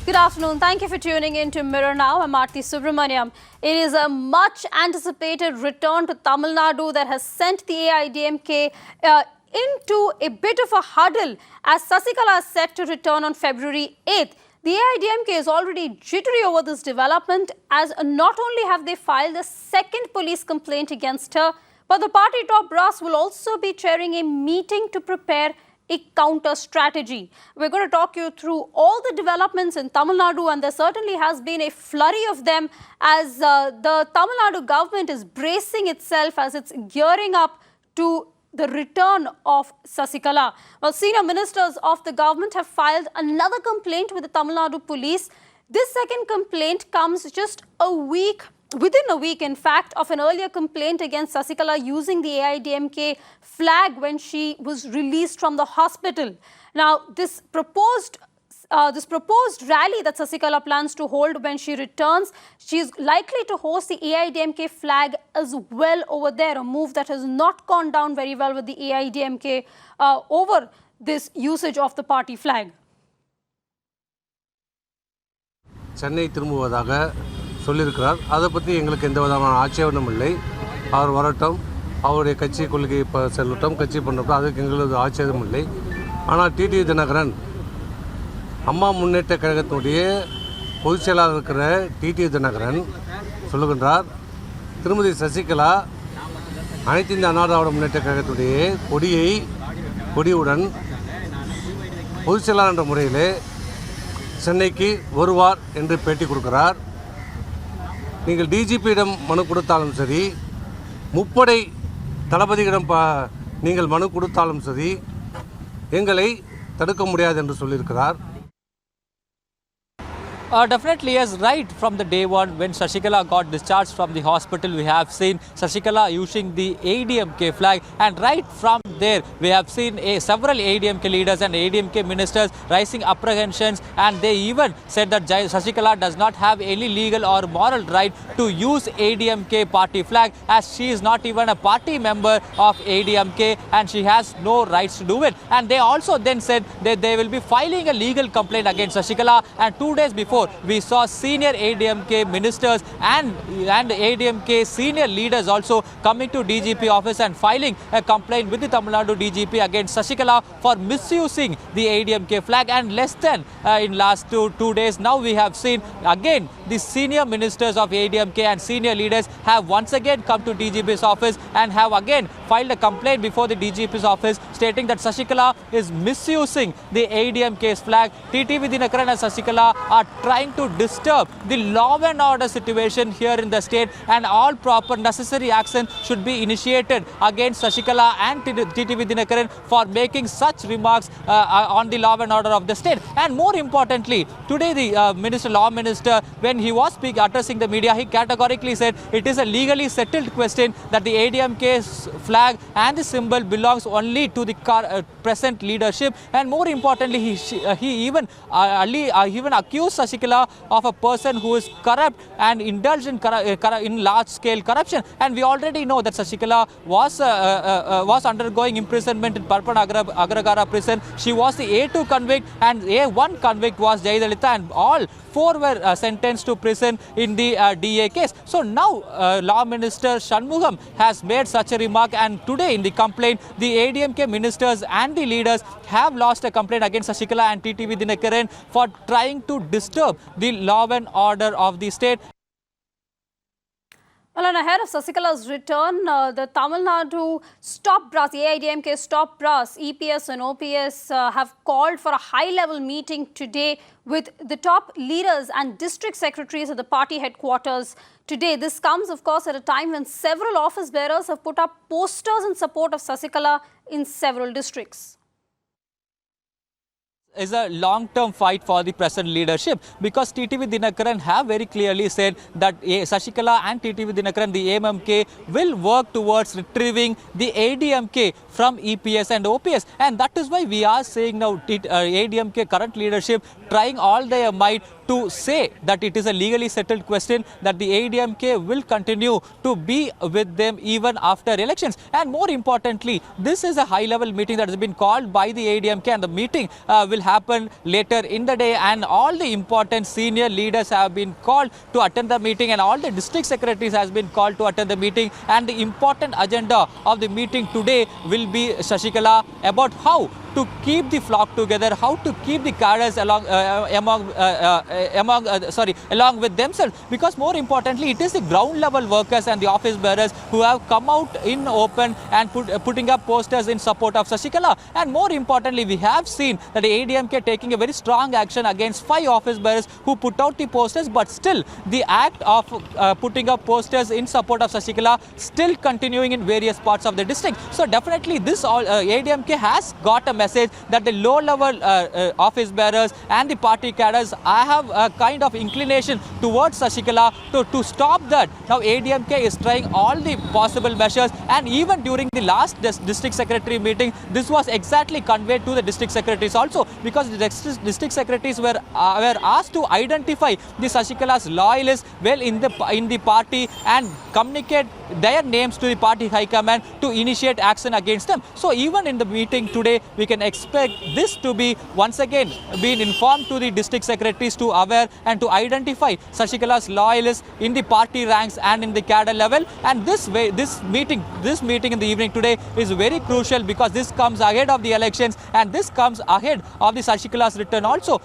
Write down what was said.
Good afternoon. Thank you for tuning in to Mirror Now. I'm Aarti Subramaniam. It is a much anticipated return to Tamil Nadu that has sent the AIDMK into a bit of a huddle as Sasikala is set to return on February 8th. The AIDMK is already jittery over this development as not only have they filed a second police complaint against her, but the party top brass will also be chairing a meeting to prepare a counter strategy. We're going to talk you through all the developments in Tamil Nadu, and there certainly has been a flurry of them as the Tamil Nadu government is bracing itself as it's gearing up to the return of Sasikala. Well, senior ministers of the government have filed another complaint with the Tamil Nadu police. This second complaint comes just within a week, in fact, of an earlier complaint against Sasikala using the AIDMK flag when she was released from the hospital. Now, this proposed rally that Sasikala plans to hold when she returns, she is likely to host the AIDMK flag as well over there, a move that has not gone down very well with the AIDMK over this usage of the party flag. Chennai திரும்புவதாக சொல்லியிருக்கிறார். அதை பற்றி எங்களுக்கு எந்த விதமான ஆட்சேபமும் இல்லை. அவர் வரட்டும், அவருடைய கட்சி கொள்கை செல்லட்டும், கட்சி பண்ணட்டும், அதுக்கு எங்களுக்கு ஆட்சேபம் இல்லை. ஆனால் டிடி தினகரன் அம்மா முன்னேற்ற கழகத்தினுடைய பொதுச் செயலாளர் இருக்கிற டிடி தினகரன் சொல்லுகின்றார், திருமதி சசிகலா அனைத்து இந்திய அண்ணா திராவிட முன்னேற்ற கழகத்துடைய கொடியுடன் பொதுச் செயலாளர் என்ற முறையிலே சென்னைக்கு வருவார் என்று பேட்டி கொடுக்கிறார். நீங்கள் டிஜிபியிடம் மனு கொடுத்தாலும் சரி, முப்படை தளபதியிடம் நீங்கள் மனு கொடுத்தாலும் சரி, எங்களை தடுக்க முடியாது என்று சொல்லியிருக்கிறார். Definitely, yes, right from the day one when Sasikala got discharged from the hospital, we have seen Sasikala using the AIDMK flag, and right from there we have seen several AIDMK leaders and AIDMK ministers raising apprehensions, and they even said that Sasikala does not have any legal or moral right to use AIDMK party flag, as she is not even a party member of AIDMK and she has no rights to do it. And they also then said that they will be filing a legal complaint against Sasikala, and 2 days before we saw senior AIDMK ministers and AIDMK senior leaders also coming to DGP office and filing a complaint with the Tamil Nadu DGP against Sasikala for misusing the AIDMK flag. And less than in last two days now we have seen again the senior ministers of AIDMK and senior leaders have once again come to DGP's office and have again filed a complaint before the DGP's office stating that Sasikala is misusing the AIDMK's flag. TTV Dinakaran and Sasikala are trying to disturb the law and order situation here in the state, and all proper necessary action should be initiated against Sasikala and TTV Dinakaran for making such remarks on the law and order of the state. And more importantly, today the law minister, when he was addressing the media, he categorically said it is a legally settled question that the AIDMK's flag and the symbol belongs only to the present leadership. And more importantly, he even accused Sasikala of a person who is corrupt and indulged in large-scale corruption. And we already know that Sasikala was undergoing imprisonment in Parpan Agragara prison. She was the A2 convict, and A1 convict was Jayalalitha, and all four were sentenced to prison in the DA case. So now Law Minister Shanmugam has made such a remark, and today in the complaint, the AIDMK ministers and the leaders have lost a complaint against Sasikala and TTV Dinakaran for trying to disturb the law and order of the state. Well, and ahead of Sasikala's return, the Tamil Nadu Stop Brass, AIDMK Stop Brass, EPS and OPS have called for a high-level meeting today with the top leaders and district secretaries at the party headquarters today. This comes, of course, at a time when several office bearers have put up posters in support of Sasikala in several districts. Is a long-term fight for the present leadership, because TTV Dinakaran have very clearly said that Sasikala and TTV Dinakaran, the AMMK, will work towards retrieving the AIDMK from EPS and OPS, and that is why we are saying now AIDMK current leadership trying all their might to say that it is a legally settled question, that the AIDMK will continue to be with them even after elections. And more importantly, this is a high-level meeting that has been called by the AIDMK, and the meeting will happen later in the day, and all the important senior leaders have been called to attend the meeting, and all the district secretaries has been called to attend the meeting. And the important agenda of the meeting today will be, Shashikala, about how to keep the flock together, how to keep the cadres along with themselves, because more importantly it is the ground level workers and the office bearers who have come out in open and putting up posters in support of Shashikala. And more importantly, we have seen that the ADMK taking a very strong action against 5 office bearers who put out the posters, but still the act of putting up posters in support of Shashikala still continuing in various parts of the district. So definitely this ADMK has got a message that the low level office bearers and the party cadres, I have a kind of inclination towards Shashikala to stop that. Now ADMK is trying all the possible measures, and even during the last district secretary meeting, this was exactly conveyed to the district secretaries also, because the district secretaries were asked to identify the Shashikala's loyalists well in the party and communicate their names to the party high command to initiate action against them. So even in the meeting today, we can expect this to be once again being informed to the district secretaries to aware and to identify Shashikala's loyalists in the party ranks and in the cadre level. And this meeting in the evening today is very crucial, because this comes ahead of the elections and this comes ahead of the Shashikala's return also.